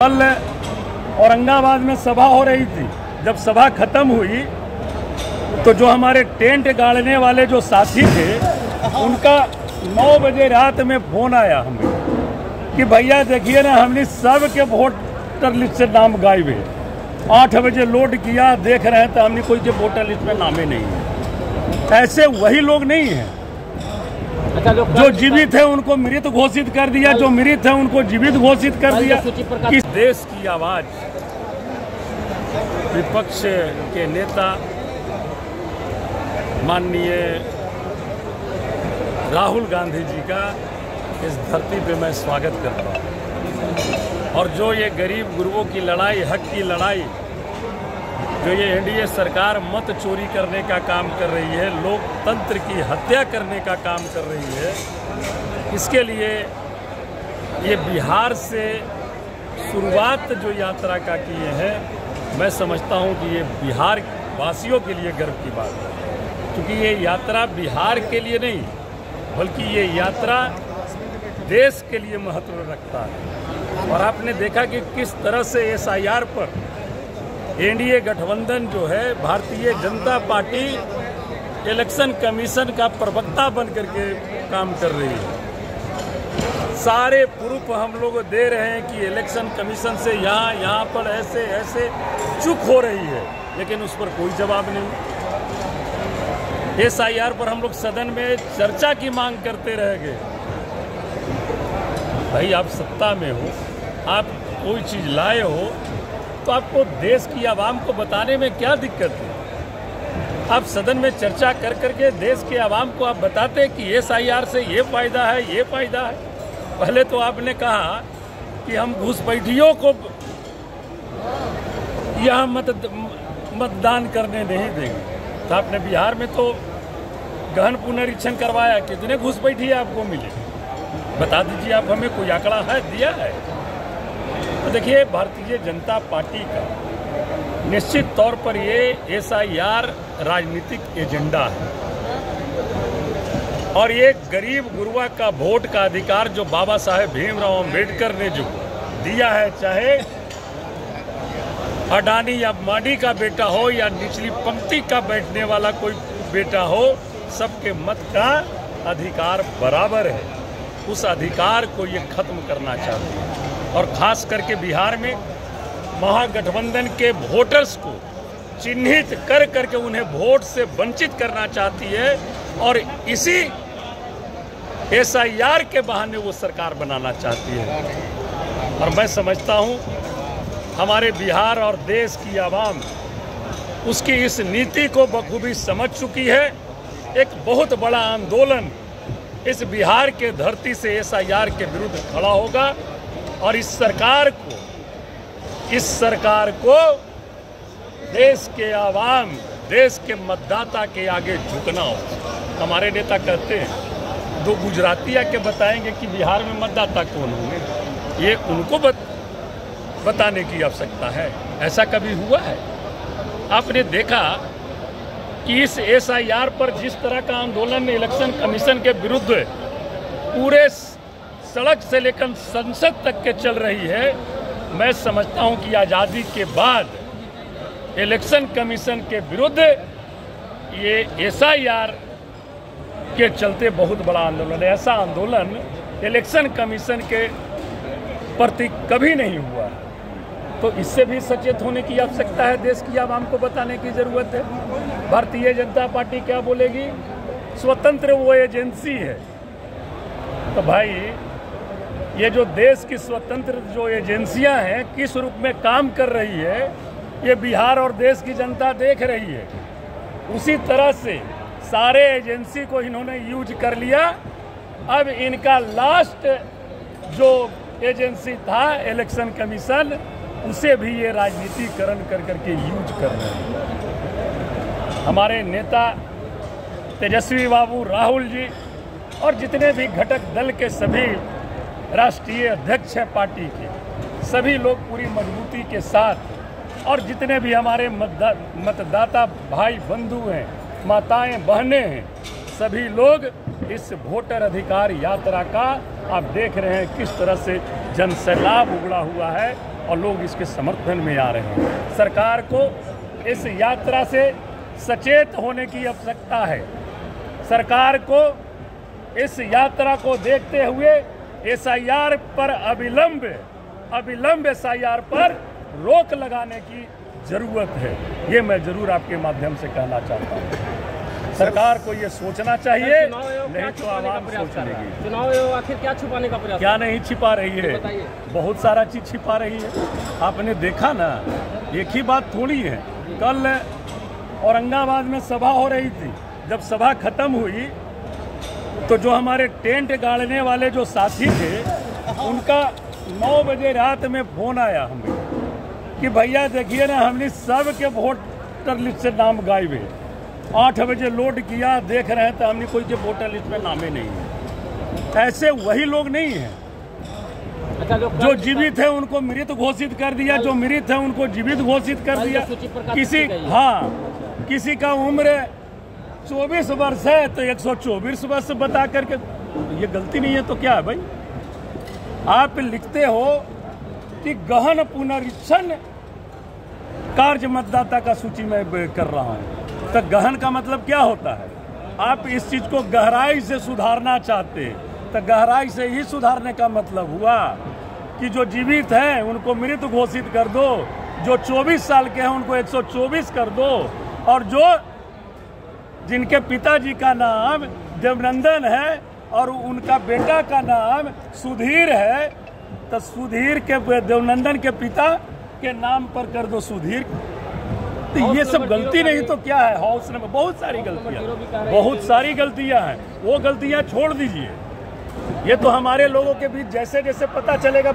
कल औरंगाबाद में सभा हो रही थी। जब सभा खत्म हुई तो जो हमारे टेंट गाड़ने वाले जो साथी थे उनका 9 बजे रात में फोन आया हमें कि भैया देखिए ना, हमने सब के वोटर लिस्ट से नाम गायब है। 8 बजे लोड किया, देख रहे हैं तो हमने कोई के वोटर लिस्ट में नामे नहीं है। ऐसे वही लोग नहीं हैं। जो जीवित है उनको मृत घोषित कर दिया, जो मृत है उनको जीवित घोषित कर दिया। किस देश की आवाज विपक्ष के नेता माननीय राहुल गांधी जी का इस धरती पे मैं स्वागत करता हूँ। और जो ये गरीब गुरुओं की लड़ाई, हक की लड़ाई, जो ये एनडीए सरकार मत चोरी करने का काम कर रही है, लोकतंत्र की हत्या करने का काम कर रही है, इसके लिए ये बिहार से शुरुआत जो यात्रा का किए हैं, मैं समझता हूँ कि ये बिहार वासियों के लिए गर्व की बात है। क्योंकि ये यात्रा बिहार के लिए नहीं बल्कि ये यात्रा देश के लिए महत्व रखता है। और आपने देखा कि किस तरह से SIR पर एनडीए गठबंधन जो है, Bharatiya Janata party election commission का प्रवक्ता बन करके काम कर रही है। सारे प्रूफ हम लोग दे रहे हैं कि इलेक्शन कमीशन से यहाँ पर ऐसे चूक हो रही है, लेकिन उस पर कोई जवाब नहीं। SIR पर हम लोग सदन में चर्चा की मांग करते रह गए। भाई, आप सत्ता में हो, आप कोई चीज़ लाए हो तो आपको देश की आवाम को बताने में क्या दिक्कत है? आप सदन में चर्चा कर करके देश के आवाम को आप बताते कि SIR से ये फ़ायदा है, ये फ़ायदा है। पहले तो आपने कहा कि हम घुसपैठियों को यहाँ मतदान करने नहीं देंगे। तो आपने बिहार में तो गहन पुनरीक्षण करवाया, कितने घुसपैठिए आपको मिले? बता दीजिए आप हमें, कोई आंकड़ा है, दिया है? तो देखिए, भारतीय जनता पार्टी का निश्चित तौर पर ये SIR राजनीतिक एजेंडा है। और ये गरीब गुरुआ का वोट का अधिकार जो बाबा साहेब भीमराव अम्बेडकर ने जो दिया है, चाहे अडानी या माडी का बेटा हो या निचली पंक्ति का बैठने वाला कोई बेटा हो, सबके मत का अधिकार बराबर है। उस अधिकार को ये खत्म करना चाहते हैं। और खास करके बिहार में महागठबंधन के वोटर्स को चिन्हित कर करके उन्हें वोट से वंचित करना चाहती है। और इसी SIR के बहाने वो सरकार बनाना चाहती है। और मैं समझता हूँ हमारे बिहार और देश की आवाम उसकी इस नीति को बखूबी समझ चुकी है। एक बहुत बड़ा आंदोलन इस बिहार के धरती से SIR के विरुद्ध खड़ा होगा। और इस सरकार को देश के आवाम, देश के मतदाता के आगे झुकना होगा। हमारे नेता कहते हैं, 2 गुजराती आके बताएंगे कि बिहार में मतदाता कौन होंगे, ये उनको बताने की आवश्यकता है। ऐसा कभी हुआ है? आपने देखा कि इस SIR पर जिस तरह का आंदोलन इलेक्शन कमीशन के विरुद्ध पूरे सड़क से लेकर संसद तक के चल रही है। मैं समझता हूं कि आज़ादी के बाद इलेक्शन कमीशन के विरुद्ध ये SIR के चलते बहुत बड़ा आंदोलन है। ऐसा आंदोलन इलेक्शन कमीशन के प्रति कभी नहीं हुआ। तो इससे भी सचेत होने की आवश्यकता है। देश की आवाम को बताने की ज़रूरत है। भारतीय जनता पार्टी क्या बोलेगी? स्वतंत्र वो एजेंसी है। तो भाई, ये जो देश की स्वतंत्र जो एजेंसियां हैं किस रूप में काम कर रही है, ये बिहार और देश की जनता देख रही है। उसी तरह से सारे एजेंसी को इन्होंने यूज कर लिया। अब इनका लास्ट जो एजेंसी था इलेक्शन कमीशन, उसे भी ये राजनीतिकरण कर करके यूज कर रहे हैं। हमारे नेता तेजस्वी बाबू राहुल जी और जितने भी घटक दल के सभी राष्ट्रीय अध्यक्ष हैं पार्टी के, सभी लोग पूरी मजबूती के साथ, और जितने भी हमारे मतदाता भाई बंधु हैं, माताएं बहनें हैं, सभी लोग इस वोटर अधिकार यात्रा का आप देख रहे हैं किस तरह से जन सैलाब उमड़ा हुआ है। और लोग इसके समर्थन में आ रहे हैं। सरकार को इस यात्रा से सचेत होने की आवश्यकता है। सरकार को इस यात्रा को देखते हुए एसआईआर पर अविलंब एसआईआर पर रोक लगाने की जरूरत है। ये मैं जरूर आपके माध्यम से कहना चाहता हूँ। सरकार को ये सोचना चाहिए, नहीं तो आवाम सोच लेगी। चुनाव आखिर क्या छुपाने का प्रयास, क्या नहीं छिपा रही है, बहुत सारा चीज छिपा रही है। आपने देखा ना, एक ही बात थोड़ी है। कल औरंगाबाद में सभा हो रही थी, जब सभा खत्म हुई तो जो हमारे टेंट गाड़ने वाले जो साथी थे, उनका 9 बजे रात में फोन आया हमें कि भैया देखिए ना, हमने सब के वोटर लिस्ट से नाम गायब है। 8 बजे लोड किया, देख रहे हैं तो हमने कोई के वोटर लिस्ट में नामे नहीं है। ऐसे वही लोग नहीं हैं। अच्छा, जो जीवित है उनको मृत घोषित कर दिया, जो मृत है उनको जीवित घोषित कर दिया। किसी का उम्र 24 वर्ष है तो 124 वर्ष बता करके, ये गलती नहीं है तो क्या है भाई? आप लिखते हो कि गहन पुनरीक्षण कार्य मतदाता का सूची में कर रहा हूं, तो गहन का मतलब क्या होता है? आप इस चीज को गहराई से सुधारना चाहते हैं, तो गहराई से ही सुधारने का मतलब हुआ कि जो जीवित हैं उनको मृत घोषित कर दो, जो 24 साल के हैं उनको 124 कर दो, और जो जिनके पिताजी का नाम देवनंदन है और उनका बेटा का नाम सुधीर है, तो सुधीर के देवनंदन के पिता के नाम पर कर दो सुधीर। तो ये सब गलती नहीं तो क्या है? हाउस में बहुत सारी गलतियां हैं, वो गलतियां छोड़ दीजिए। ये तो हमारे लोगों के बीच जैसे जैसे पता चलेगा